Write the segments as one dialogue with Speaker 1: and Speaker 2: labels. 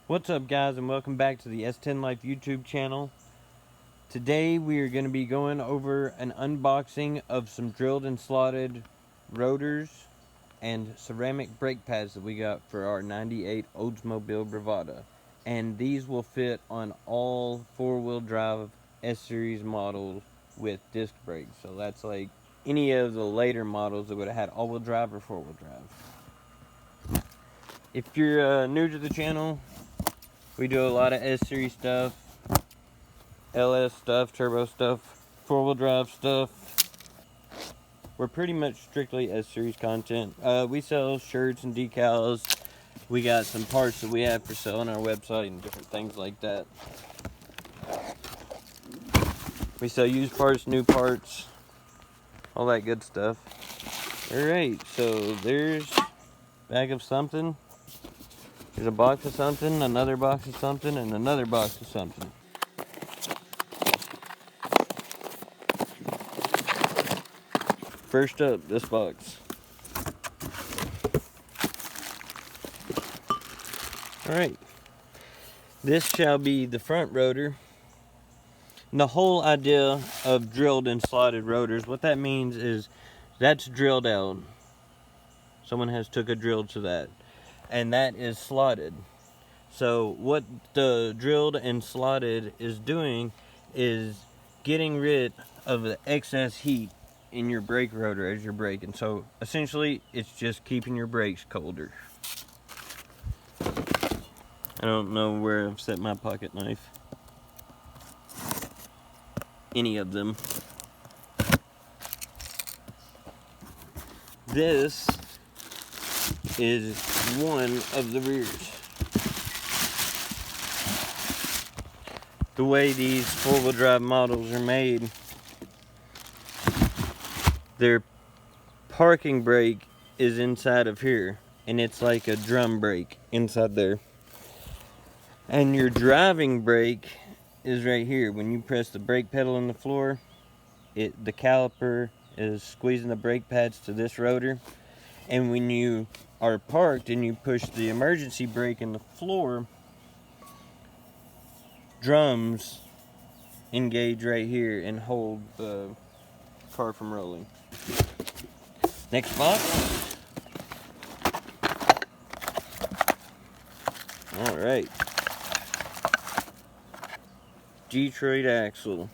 Speaker 1: What's up, guys, and welcome back to the S10 Life YouTube channel. Today we are going to be going over an unboxing of some drilled and slotted rotors and ceramic brake pads that we got for our 98 Oldsmobile Bravada. And these will fit on all four-wheel drive S-Series models with disc brakes. So that's like any of the later models that would have had all-wheel drive or four-wheel drive. If you're new to the channel, we do a lot of S-Series stuff, LS stuff, turbo stuff, four-wheel drive stuff. We're pretty much strictly S-Series content. We sell shirts and decals. We got some parts that we have for sale on our website and different things like that. We sell used parts, new parts, all that good stuff. Alright, so there's a bag of something. There's a box of something, another box of something, and another box of something. First up, this box. Alright. This shall be the front rotor. And the whole idea of drilled and slotted rotors, what that means is that's drilled out. Someone has took a drill to that. And that is slotted. So what the drilled and slotted is doing is getting rid of the excess heat in your brake rotor as you're braking. So essentially it's just keeping your brakes colder. I don't know where I've set my pocket knife. Any of them. This is one of the rears. The way these four-wheel drive models are made, their parking brake is inside of here, and it's like a drum brake inside there. And your driving brake is right here. When you press the brake pedal on the floor, the caliper is squeezing the brake pads to this rotor. And when you are parked and you push the emergency brake in the floor, drums engage right here and hold the car from rolling. Next box. Alright. Detroit axle.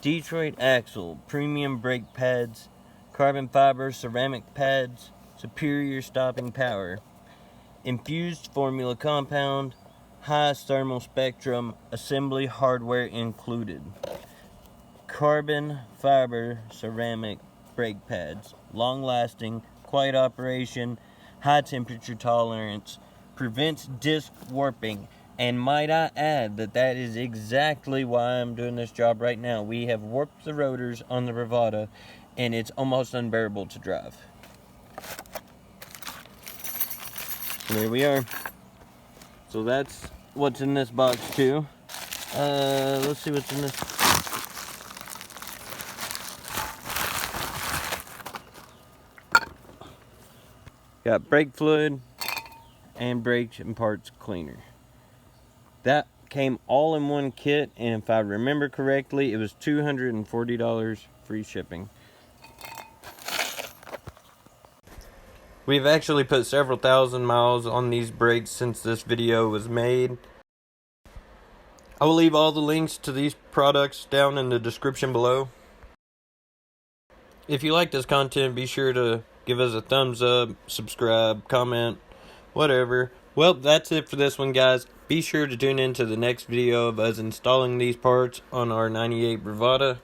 Speaker 1: Detroit axle, premium brake pads, carbon fiber ceramic pads, superior stopping power, infused formula compound, highest thermal spectrum, assembly hardware included. Carbon fiber ceramic brake pads, long lasting, quiet operation, high temperature tolerance, prevents disc warping. And might I add that that is exactly why I'm doing this job right now. We have warped the rotors on the Bravada, and it's almost unbearable to drive. So there we are. So that's what's in this box too. Let's see what's in this. Got brake fluid and brake and parts cleaner. That came all in one kit, and if I remember correctly, it was $240 free shipping. We've actually put several thousand miles on these brakes since this video was made. I will leave all the links to these products down in the description below. If you like this content, be sure to give us a thumbs up, subscribe, comment, whatever. Well, that's it for this one, guys. Be sure to tune in to the next video of us installing these parts on our 98 Bravada.